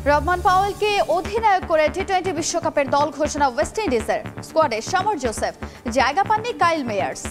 রহমান পাওয়েলকে অধিনায়ক করে টি-20 বিশ্বকাপের দল ঘোষণা ওয়েস্ট ইন্ডিজের। স্কোয়াডে সমর জোসেফ, জায়গা পাননি কাইল মেয়ার্স।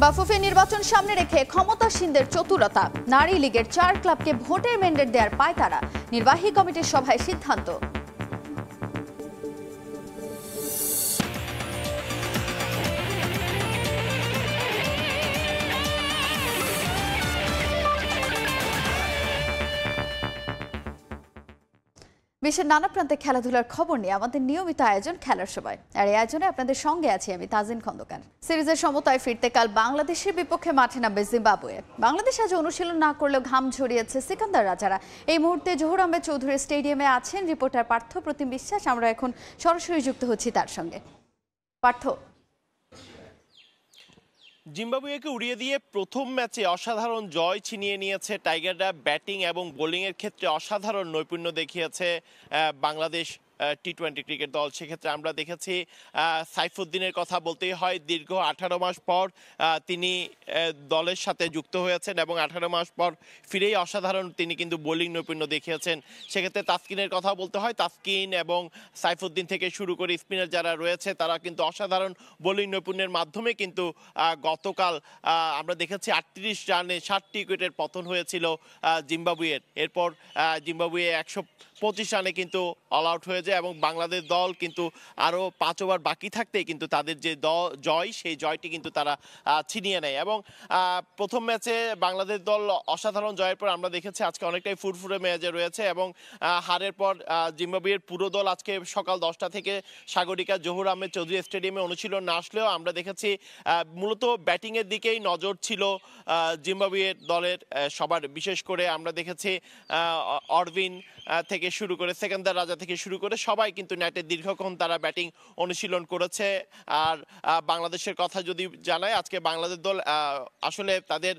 বাফুফে নির্বাচন সামনে রেখে ক্ষমতাসীনদের চতুরতা। নারী লীগের 4 ক্লাবকে ভোটের ম্যান্ডেট দেওয়ার পায়তারা। নির্বাহী কমিটির সভায় সিদ্ধান্ত। বিশ্বের নানা প্রান্তে খেলাধুলার খবর নিয়ে আমাদের নিয়মিত আয়োজন খেলার সময়। আর এই আয়োজনে আপনাদের সঙ্গে আছি আমি তাজিন খন্দকার। সিরিজের সমতায় ফিরতে কাল বাংলাদেশের বিপক্ষে মাঠে নামবে জিম্বাবুয়ে। বাংলাদেশ আজ অনুশীলন না করলেও ঘাম ঝরিয়েছে সিকান্দার রাজারা। এই মুহূর্তে জহুর আহমেদ চৌধুরী স্টেডিয়ামে আছেন রিপোর্টার পার্থ প্রতিম বিশ্বাস। আমরা এখন সরাসরি যুক্ত হচ্ছি তার সঙ্গে। পার্থ, জিম্বাবুয়েকে উড়িয়ে দিয়ে প্রথম ম্যাচে অসাধারণ জয় ছিনিয়ে নিয়েছে টাইগাররা। ব্যাটিং এবং বোলিংয়ের ক্ষেত্রে অসাধারণ নৈপুণ্য দেখিয়েছে বাংলাদেশ টি-20 ক্রিকেট দল। সেক্ষেত্রে আমরা দেখেছি সাইফুদ্দিনের কথা বলতেই হয়। দীর্ঘ 18 মাস পর তিনি দলের সাথে যুক্ত হয়েছেন এবং 18 মাস পর ফিরেই অসাধারণ তিনি কিন্তু বোলিং নৈপুণ্য দেখিয়েছেন। সেক্ষেত্রে তাসকিনের কথা বলতে হয়। তাসকিন এবং সাইফুদ্দিন থেকে শুরু করে স্পিনার যারা রয়েছে তারা কিন্তু অসাধারণ বোলিং নৈপুণ্যের মাধ্যমে কিন্তু গতকাল আমরা দেখেছি 38 রানে 60 উইকেটের পতন হয়েছিল জিম্বাবুয়ের। এরপর জিম্বাবুয়ে 125 রানে কিন্তু অল আউট হয়ে যায় এবং বাংলাদেশ দল কিন্তু আরও 5 ওভার বাকি থাকতেই কিন্তু তাদের যে জয় সেই জয়টি কিন্তু তারা ছিনিয়ে নেয়। এবং প্রথম ম্যাচে বাংলাদেশ দল অসাধারণ জয়ের পর আমরা দেখেছি আজকে অনেকটাই ফুরফুরে মেজাজে রয়েছে এবং হারের পর জিম্বাবুয়ের পুরো দল আজকে সকাল 10টা থেকে সাগরিকা জহুর আহমেদ চৌধুরী স্টেডিয়ামে অনুশীলন না আসলেও আমরা দেখেছি মূলত ব্যাটিংয়ের দিকেই নজর ছিল জিম্বাবুয়ের দলের সবার। বিশেষ করে আমরা দেখেছি অরবিন থেকে শুরু করে সিকান্দার রাজা থেকে শুরু করে সবাই কিন্তু নেটে দীর্ঘক্ষণ তারা ব্যাটিং অনুশীলন করেছে। আর বাংলাদেশের কথা যদি জানাই, আজকে বাংলাদেশ দল আসলে তাদের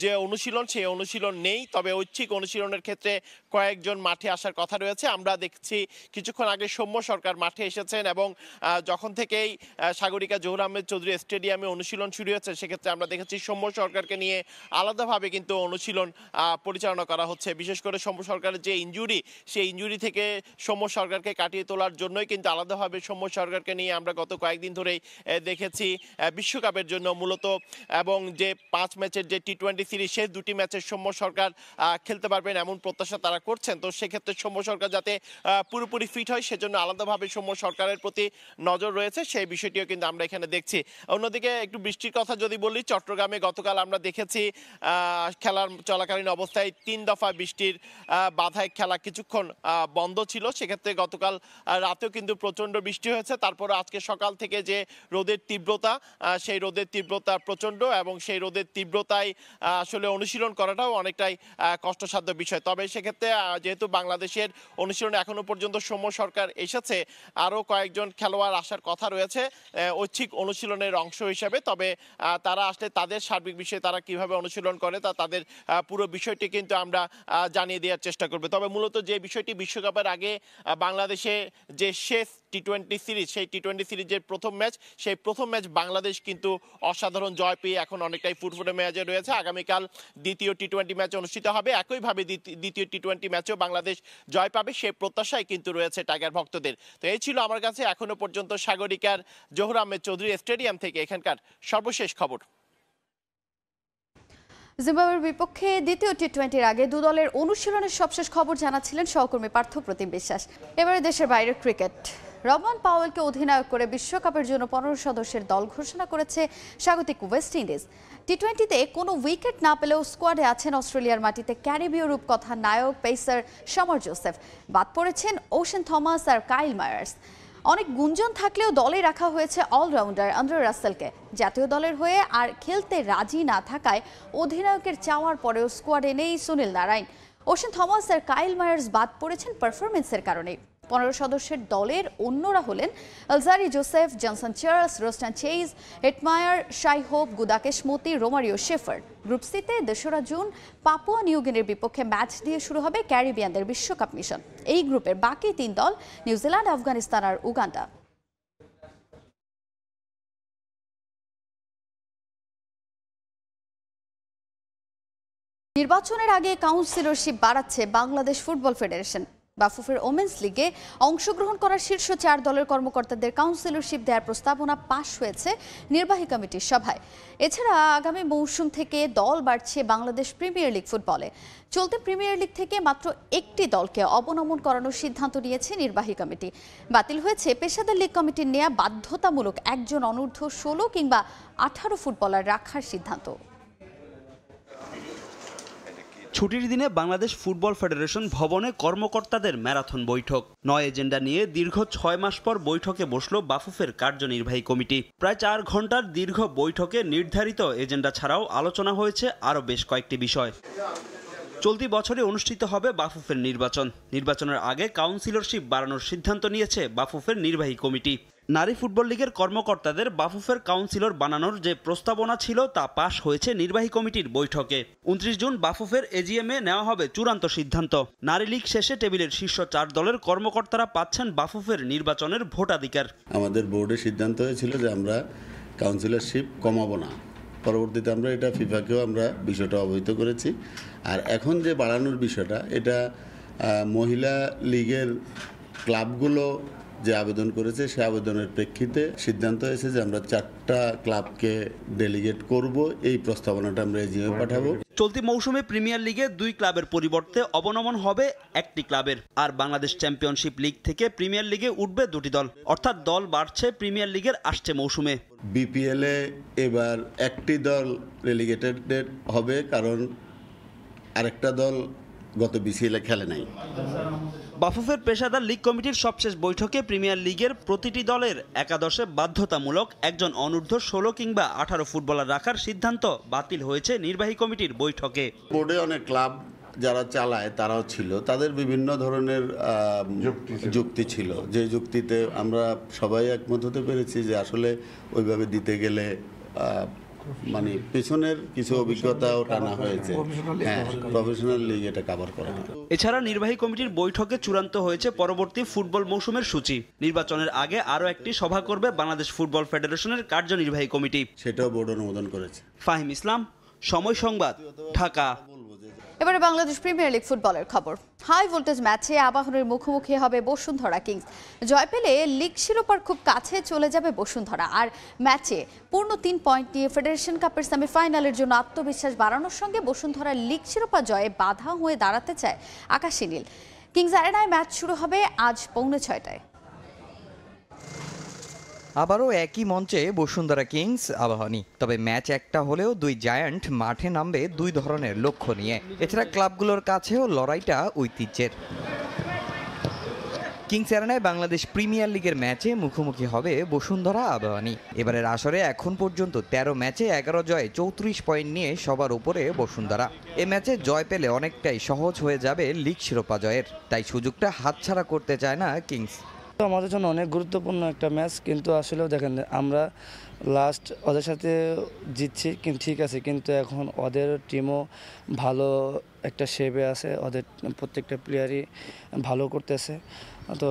যে অনুশীলন সেই অনুশীলন নেই, তবে ঐচ্ছিক অনুশীলনের ক্ষেত্রে কয়েকজন মাঠে আসার কথা রয়েছে। আমরা দেখছি কিছুক্ষণ আগে সৌম্য সরকার মাঠে এসেছেন এবং যখন থেকেই সাগরিকা জহুর আহমেদ চৌধুরী স্টেডিয়ামে অনুশীলন শুরু হয়েছে সেক্ষেত্রে আমরা দেখেছি সৌম্য সরকারকে নিয়ে আলাদাভাবে কিন্তু অনুশীলন পরিচালনা করা হচ্ছে। বিশেষ করে সৌম্য সরকারের যে ইনজুরি সেই ইনজুরি থেকে সৌম্য সরকারকে কাটিয়ে তোলার জন্যই কিন্তু আলাদাভাবে সৌম্য সরকারকে নিয়ে আমরা গত কয়েকদিন ধরেই দেখেছি বিশ্বকাপের জন্য মূলত। এবং যে 5 ম্যাচের যে টি-20 সিরিজ সেই 2টি ম্যাচের সৌম্য সরকার খেলতে পারবেন এমন প্রত্যাশা তারা করছেন। তো সেক্ষেত্রে সৌম্য সরকার যাতে পুরোপুরি ফিট হয় সেজন্য আলাদাভাবে সৌম্য সরকারের প্রতি নজর রয়েছে, সেই বিষয়টিও কিন্তু আমরা এখানে দেখছি। অন্যদিকে একটু বৃষ্টির কথা যদি বলি, চট্টগ্রামে গতকাল আমরা দেখেছি খেলার চলাকালীন অবস্থায় 3 দফা বৃষ্টির বাধায় খেলা কিছুক্ষণ বন্ধ ছিল। সেক্ষেত্রে গতকাল রাতেও কিন্তু প্রচণ্ড বৃষ্টি হয়েছে। তারপরে আজকে সকাল থেকে যে রোদের তীব্রতা, সেই রোদের তীব্রতা প্রচণ্ড এবং সেই রোদের তীব্রতায় আসলে অনুশীলন করাটাও অনেকটাই কষ্টসাধ্য বিষয়। তবে সেক্ষেত্রে যেহেতু বাংলাদেশের অনুশীলনে এখনো পর্যন্ত সৌম্য সরকার এসেছে, আরও কয়েকজন খেলোয়াড় আসার কথা রয়েছে ঐচ্ছিক অনুশীলনের অংশ হিসেবে। তবে তারা আসলে তাদের সার্বিক বিষয়ে তারা কিভাবে অনুশীলন করে তাদের পুরো বিষয়টি কিন্তু আমরা জানিয়ে দেওয়ার চেষ্টা করব। তবে মূলত যে বিষয়টি বিশ্বকাপের আগে বাংলাদেশে যে শেষ টি-20 সিরিজ সেই টি-20 সিরিজের প্রথম ম্যাচ, সেই প্রথম ম্যাচ বাংলাদেশ কিন্তু অসাধারণ জয় পেয়ে এখন অনেকটাই ফুরফুরে মেজাজে রয়েছে। আগামীকাল দ্বিতীয় টি-20 ম্যাচ অনুষ্ঠিত হবে, একইভাবে দ্বিতীয় টি-20 ম্যাচেও বাংলাদেশ জয় পাবে সেই প্রত্যাশাই কিন্তু রয়েছে টাইগার ভক্তদের। তো এই ছিল আমার কাছে এখনো পর্যন্ত সাগরিকার জহুর আহমেদ চৌধুরী স্টেডিয়াম থেকে এখানকার সর্বশেষ খবর। জিম্বাবুয়ের বিপক্ষে দ্বিতীয় টি-20-র আগে দু দলের অনুশীলনের সবশেষ খবর জানাচ্ছিলেন সহকর্মী পার্থ প্রতিম বিশ্বাস। এবারে দেশের বাইরের ক্রিকেট। রহমান পাওয়েলকে অধিনায়ক করে বিশ্বকাপের জন্য 15 সদস্যের দল ঘোষণা করেছে স্বাগতিক ওয়েস্ট ইন্ডিজ। টি-20-তে কোনো উইকেট না পেলেও স্কোয়াডে আছেন অস্ট্রেলিয়ার মাটিতে ক্যারিবীয় রূপকথা নায়ক পেসার সমর জোসেফ। বাদ পড়েছেন ওশেন থমাস আর কাইল মায়ার্স। অনেক গুঞ্জন থাকলেও দলে রাখা হয়েছে অলরাউন্ডার আন্দ্রে রাসেলকে। জাতীয় দলের হয়ে আর খেলতে রাজি না থাকায় অধিনায়কের চাওয়ার পরেও স্কোয়াডে নেই সুনীল নারায়ণ। ওশেন থমাস আর কাইল মায়ার্স বাদ পড়েছেন পারফরমেন্সের কারণে। 15 সদস্যের দলের অন্যরা হলেন Alzarri Joseph, Johnson Charles, Roston Chase, Hetmyer, Shai Hope, Gudakesh Motie, Romario Shepherd. Group সিতে 2রা জুন পাপুয়া নিউগিনির বিপক্ষে ম্যাচ দিয়ে শুরু হবে ক্যারিবিয়ানদের বিশ্বকাপ মিশন। এই গ্রুপের বাকি 3 দল নিউজিল্যান্ড, আফগানিস্তান আর উগান্ডা। নির্বাচনের আগে কাউন্সিলরশিপ বাড়াচ্ছে বাংলাদেশ ফুটবল ফেডারেশন। বাফুফের ওমেন্স লিগে অংশগ্রহণ করা শীর্ষ 4 দলের কর্মকর্তাদের কাউন্সিলরশিপ দেওয়ার প্রস্তাবনা পাশ হয়েছে নির্বাহী কমিটির সভায়। এছাড়া আগামী মৌসুম থেকে দল বাড়ছে বাংলাদেশ প্রিমিয়ার লিগ ফুটবলে। চলতি প্রিমিয়ার লিগ থেকে মাত্র একটি দলকে অবনমন করানোর সিদ্ধান্ত নিয়েছে নির্বাহী কমিটি। বাতিল হয়েছে পেশাদার লিগ কমিটির নেয়া বাধ্যতামূলক একজন অনূর্ধ্ব 16 কিংবা 18 ফুটবলার রাখার সিদ্ধান্ত। ছুটির দিনে বাংলাদেশ ফুটবল ফেডারেশন ভবনে কর্মকর্তাদের ম্যারাথন বৈঠক। 9 এজেন্ডা নিয়ে দীর্ঘ 6 মাস পর বৈঠকে বসল বাফুফের কার্যনির্বাহী কমিটি। প্রায় 4 ঘন্টার দীর্ঘ বৈঠকে নির্ধারিত এজেন্ডা ছাড়াও আলোচনা হয়েছে আরও বেশ কয়েকটি বিষয়। চলতি বছরে অনুষ্ঠিত হবে বাফুফের নির্বাচনের আগে কাউন্সিলরশিপ বাড়ানোর সিদ্ধান্ত নিয়েছে বাফুফের নির্বাহী কমিটি। নারী ফুটবল লীগের কর্মকর্তাদের বাফুফের কাউন্সিলর বানানোর যে প্রস্তাবনা ছিল তা পাশ হয়েছে নির্বাহী কমিটির বৈঠকে। 29 জুন বাফুফের এজিএমে নেওয়া হবে চূড়ান্ত সিদ্ধান্ত। নারী লীগ শেষে টেবিলের শীর্ষ 4 দলের কর্মকর্তারা পাচ্ছেন বাফুফের নির্বাচনের ভোটাধিকার। আমাদের বোর্ডের সিদ্ধান্ত হয়েছিল যে আমরা কাউন্সিলরশিপ কমাবো না। পরবর্তীতে আমরা এটা ফিফাকেও আমরা বিষয়টা অবহিত করেছি। আর এখন যে বাড়ানোর বিষয়টা, এটা মহিলা লীগের ক্লাবগুলো যে আবেদন করেছে সে আবেদনের প্রেক্ষিতে সিদ্ধান্ত হয়েছে যে আমরা 4টা ক্লাবকে ডেলিগেট করব। এই প্রস্তাবনাটা আমরা এজিএমে পাঠাবো। চলতি মৌসুমে প্রিমিয়ার লিগে 2 ক্লাবের পরিবর্তে অবনমন হবে 1টি ক্লাবের। আর বাংলাদেশ চ্যাম্পিয়নশিপ লিগ থেকে প্রিমিয়ার লিগে উঠবে 2টি দল, অর্থাৎ দল বাড়ছে প্রিমিয়ার লিগের আসছে মৌসুমে। বিপিএলে এবার 1টি দল রেলিগেটেড হবে, কারণ আরেকটা দল গত বিসিএলে খেলে নাই। বাফুফের পেশাদার লীগ কমিটির সবশেষ বৈঠকে প্রিমিয়ার লিগের প্রতিটি দলের একাদশে বাধ্যতামূলক একজন অনূর্ধ্ব 16 কিংবা 18 ফুটবলার রাখার সিদ্ধান্ত বাতিল হয়েছে নির্বাহী কমিটির বৈঠকে। বোর্ডে অনেক ক্লাব যারা চালায় তারাও ছিল, তাদের বিভিন্ন ধরনের যুক্তি ছিল, যে যুক্তিতে আমরা সবাই একমত হতে পেরেছি যে আসলে ওইভাবে দিতে গেলে মানে পেছনের কিছু অভিজ্ঞতাও টানা হয়েছে। হ্যাঁ, প্রফেশনাল লিগ এটা কভার করে না। এছাড়া নির্বাহী কমিটির বৈঠকে চূড়ান্ত হয়েছে পরবর্তী ফুটবল মৌসুমের সূচি। নির্বাচনের আগে আরও একটি সভা করবে বাংলাদেশ ফুটবল ফেডারেশনের কার্যনির্বাহী কমিটি। সেটাও বোর্ড অনুমোদন করেছে। ফাহিম ইসলাম, সময় সংবাদ, ঢাকা। এবারে বাংলাদেশ প্রিমিয়ার লিগ ফুটবলের খবর। হাই ভোল্টেজ ম্যাচে আবাহনীর মুখোমুখি হবে বসুন্ধরা কিংস। জয় পেলে লিগ শিরোপার খুব কাছে চলে যাবে বসুন্ধরা। আর ম্যাচে পূর্ণ 3 পয়েন্ট নিয়ে ফেডারেশন কাপের সেমিফাইনালের জন্য আত্মবিশ্বাস বাড়ানোর সঙ্গে বসুন্ধরা লিগ শিরোপা জয়ে বাধা হয়ে দাঁড়াতে চায় আকাশী নীল। কিংস অ্যারেনায় ম্যাচ শুরু হবে আজ পৌনে 6টায়। আবারও একই মঞ্চে বসুন্ধরা কিংস আবাহনী, তবে ম্যাচ একটা হলেও 2 জায়ান্ট মাঠে নামবে 2 ধরনের লক্ষ্য নিয়ে। এছাড়া ক্লাবগুলোর কাছেও লড়াইটা ঐতিহ্যের। কিংস অ্যারেনায় বাংলাদেশ প্রিমিয়ার লিগের ম্যাচে মুখোমুখি হবে বসুন্ধরা আবাহনী। এবারের আসরে এখন পর্যন্ত 13 ম্যাচে 11 জয়ে 34 পয়েন্ট নিয়ে সবার উপরে বসুন্ধরা। এ ম্যাচে জয় পেলে অনেকটাই সহজ হয়ে যাবে লিগ শিরোপা জয়ের, তাই সুযোগটা হাতছাড়া করতে চায় না কিংস। আমাদের জন্য অনেক গুরুত্বপূর্ণ একটা ম্যাচ, কিন্তু আসলেও দেখেন আমরা লাস্ট ওদের সাথে জিতছি, কিন্তু ঠিক আছে, কিন্তু এখন ওদের টিমও ভালো একটা শেপে আছে, ওদের প্রত্যেকটা প্লেয়ারই ভালো করতেছে। তো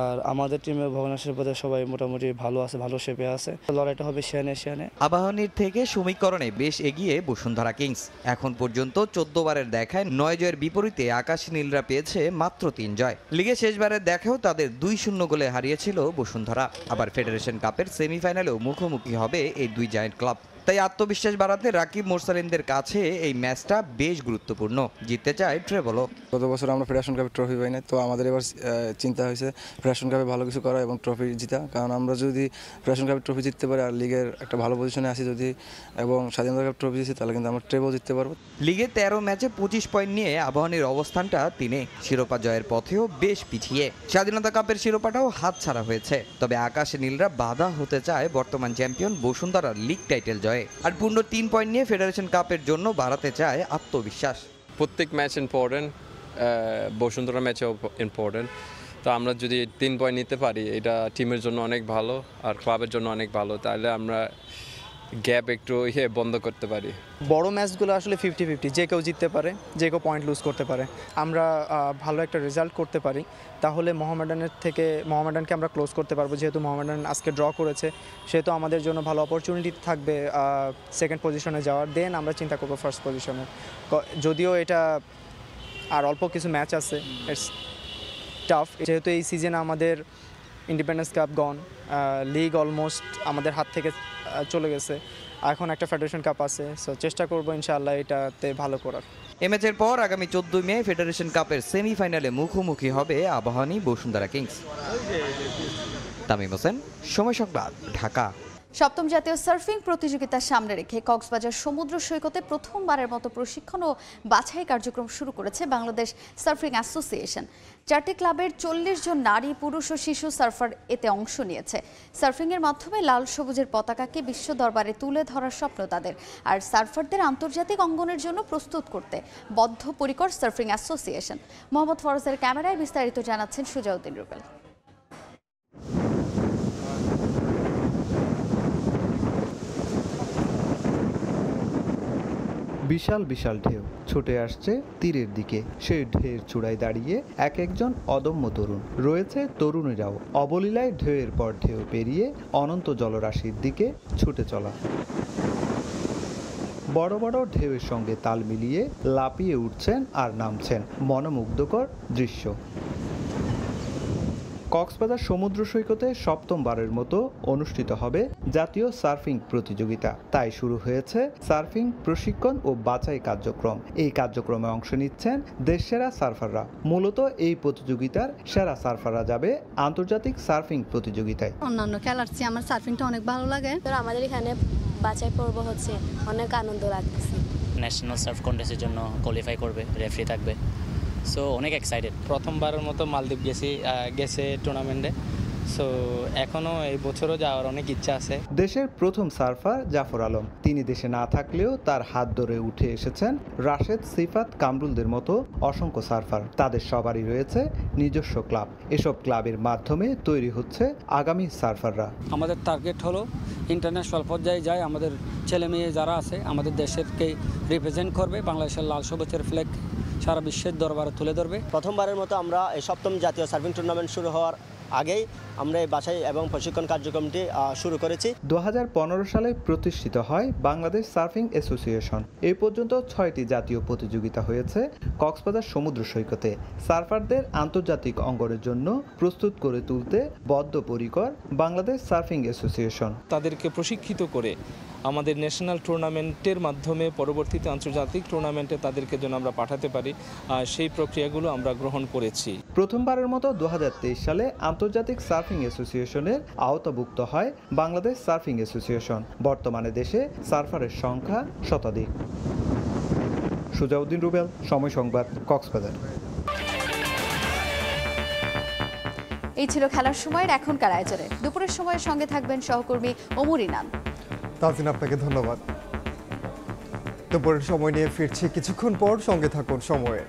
আর আমাদের টিমে ভুবনেশ্বর পদে সবাই মোটামুটি ভালো আছে, ভালো শেপে আছে। লড়াইটা হবে শিয়ানে। আবাহনীর থেকে সমীকরণে বেশ এগিয়ে বসুন্ধরা কিংস। এখন পর্যন্ত 14 বারের দেখায় 9 জয়ের বিপরীতে আকাশী নীলরা পেয়েছে মাত্র 3 জয়। লিগে শেষবারের দেখাও তাদের 2-0 গোলে হারিয়েছিল বসুন্ধরা। আবার ফেডারেশন কাপের সেমিফাইনালেও মুখোমুখি হবে এই 2 জায়ান্ট ক্লাব। তাই আত্মবিশ্বাস বাড়াতে রাকিব মোরসালিনদের কাছে এই ম্যাচটা বেশ গুরুত্বপূর্ণ। জিততে চায় ট্রেবলও। গত বছর আমরা ফেডারেশন কাপে ট্রফি পাই না, তো আমাদের এবার চিন্তা হয়েছে ফেডারেশন কাপে ভালো কিছু করা এবং ট্রফি জিতা। কারণ আমরা যদি ফেডারেশন কাপে ট্রফি জিততে পারি আর লিগের একটা ভালো পজিশনে আসি যদি, এবং স্বাধীনতা কাপ ট্রফি জিতি, তাহলে কিন্তু আমরা ট্রেবল জিততে পারবো। লিগে 13 ম্যাচে 25 পয়েন্ট নিয়ে আবাহনীর অবস্থানটা 3-এ। শিরোপা জয়ের পথেও বেশ পিছিয়ে। স্বাধীনতা কাপের শিরোপাটাও হাতছাড়া হয়েছে। তবে আকাশী নীলরা বাধা হতে চায় বর্তমান চ্যাম্পিয়ন বসুন্ধরার লিগ টাইটেল জয়ে। আর পূর্ণ 3 পয়েন্ট নিয়ে ফেডারেশন কাপের জন্য বাড়াতে চায় আত্মবিশ্বাস। প্রত্যেক ম্যাচ ইম্পর্টেন্ট, বসুন্ধরা ম্যাচও ইম্পর্টেন্ট। তো আমরা যদি 3 পয়েন্ট নিতে পারি, এটা টিমের জন্য অনেক ভালো আর ক্লাবের জন্য অনেক ভালো। তাহলে আমরা গ্যাপ একটু বন্ধ করতে পারি। বড় ম্যাচগুলো আসলে 50-50, যে কেউ জিততে পারে, যে কেউ পয়েন্ট লুজ করতে পারে। আমরা ভালো একটা রেজাল্ট করতে পারি তাহলে মোহামেডানকে আমরা ক্লোজ করতে পারবো। যেহেতু মোহামেডান আজকে ড্র করেছে সেহেতু আমাদের জন্য ভালো অপরচুনিটি থাকবে সেকেন্ড পজিশনে যাওয়ার। দেন আমরা চিন্তা করবো ফার্স্ট পজিশনে। যদিও এটা আর অল্প কিছু ম্যাচ আছে, ইটস টাফ। যেহেতু এই সিজনে আমাদের ইন্ডিপেন্ডেন্স কাপ গন, লিগ অলমোস্ট আমাদের হাত থেকে চলে গেছে, এখন একটা ফেডারেশন কাপ আছে। সো চেষ্টা করবো ইনশাআল্লাহ এটাতে ভালো করার। এ ম্যাচের পর আগামী 14 মে ফেডারেশন কাপের সেমিফাইনালে মুখোমুখি হবে আবাহনী বসুন্ধরা কিংস। তামিম হোসেন, সময় সংবাদ, ঢাকা। সপ্তম জাতীয় সার্ফিং প্রতিযোগিতার সামনে রেখে কক্সবাজার সমুদ্র সৈকতে প্রথমবারের মতো প্রশিক্ষণ ও বাছাই কার্যক্রম শুরু করেছে বাংলাদেশ সার্ফিং অ্যাসোসিয়েশন। 4টি ক্লাবের 40 জন নারী, পুরুষ ও শিশু সার্ফার এতে অংশ নিয়েছে। সার্ফিংয়ের মাধ্যমে লাল সবুজের পতাকাকে বিশ্ব দরবারে তুলে ধরার স্বপ্ন তাদের। আর সার্ফারদের আন্তর্জাতিক অঙ্গনের জন্য প্রস্তুত করতে বদ্ধপরিকর সার্ফিং অ্যাসোসিয়েশন। মোহাম্মদ ফরজের ক্যামেরায় বিস্তারিত জানাচ্ছেন সুজাউদ্দিন রুবেল। বিশাল বিশাল ঢেউ ছুটে আসছে তীরের দিকে। সেই ঢেউয়ের চূড়ায় দাঁড়িয়ে এক একজন অদম্য তরুণ। রয়েছে তরুণীরাও অবলীলায় ঢেউয়ের পর ঢেউ পেরিয়ে অনন্ত জলরাশির দিকে ছুটে চলা। বড় বড় ঢেউয়ের সঙ্গে তাল মিলিয়ে লাফিয়ে উঠছেন আর নামছেন, মনোমুগ্ধকর দৃশ্য। কক্সবাজার সমুদ্র সৈকতে সপ্তমবারের মতো অনুষ্ঠিত হবে জাতীয় সার্ফিং প্রতিযোগিতা। তাই শুরু হয়েছে সার্ফিং প্রশিক্ষণ ও বাছাই কার্যক্রম। এই কার্যক্রমে অংশ নিচ্ছেন দেশসেরা সার্ফাররা। মূলত এই প্রতিযোগিতার সেরা সার্ফাররা যাবে আন্তর্জাতিক সার্ফিং প্রতিযোগিতায়। অন্যান্য খেলার চেয়ে আমার সার্ফিংটা অনেক ভালো লাগে। আমাদের এখানে বাছাই পর্ব হচ্ছে, অনেক আনন্দ লাগতেছে। ন্যাশনাল সার্ফ কন্টেস্টের জন্য কোয়ালিফাই করবে, রেফারি থাকবে, সো অনেক এক্সাইটেড। প্রথমবারের মতো মালদ্বীপ গেছে টুর্নামেন্টে, সো এখনও এই বছরও যাওয়ার অনেক ইচ্ছা আছে। দেশের প্রথম সার্ফার জাফর আলম, তিনি দেশে না থাকলেও তার হাত ধরে উঠে এসেছেন রাশেদ, সিফাত, কামরুলদের মতো অসংখ্য সার্ফার। তাদের সবারই রয়েছে নিজস্ব ক্লাব। এসব ক্লাবের মাধ্যমে তৈরি হচ্ছে আগামী সার্ফাররা। আমাদের টার্গেট হলো ইন্টারন্যাশনাল পর্যায়ে যায় আমাদের ছেলে মেয়ে যারা আছে আমাদের দেশেরকে রিপ্রেজেন্ট করবে, বাংলাদেশের লাল সবুজের ফ্ল্যাগ সারা বিশ্বের দরবারে তুলে ধরবে। প্রথমবারের মতো আমরা এই সপ্তম জাতীয় সার্ফিং টুর্নামেন্ট শুরু হওয়ার আগেই আমরা এই বাছাই এবং প্রশিক্ষণ কার্যক্রমটি শুরু করেছি। 2015 সালে প্রতিষ্ঠিত হয় বাংলাদেশ সার্ফিং অ্যাসোসিয়েশন। এই পর্যন্ত 6টি জাতীয় প্রতিযোগিতা হয়েছে কক্সবাজার সমুদ্র সৈকতে। সার্ফারদের আন্তর্জাতিক অঙ্গনের জন্য প্রস্তুত করে তুলতে বদ্ধপরিকর বাংলাদেশ সার্ফিং অ্যাসোসিয়েশন। তাদেরকে প্রশিক্ষিত করে আমাদের ন্যাশনাল টুর্নামেন্টের মাধ্যমে পরবর্তীতে আন্তর্জাতিক টুর্নামেন্টে তাদেরকে যেন আমরা পাঠাতে পারি, সেই প্রক্রিয়াগুলো আমরা গ্রহণ করেছি। প্রথমবারের মতো 2023 সালে আন্তর্জাতিক সার্ফিং অ্যাসোসিয়েশনের আওতাভুক্ত হয় বাংলাদেশ সার্ফিং অ্যাসোসিয়েশন। বর্তমানে দেশে সার্ফারের সংখ্যা শতাধিক। সুজাউদ্দিন রুবেল, সময় সংবাদ, কক্সবাজার। এই ছিল খেলার সময়ের এখনকার আয়োজনে। দুপুরের সময়ের সঙ্গে থাকবেন সহকর্মী ওমর ইনান। তাজিন, আপনাকে ধন্যবাদ। দুপুরের সময় নিয়ে ফিরছি কিছুক্ষণ পর, সঙ্গে থাকুন সময়ে।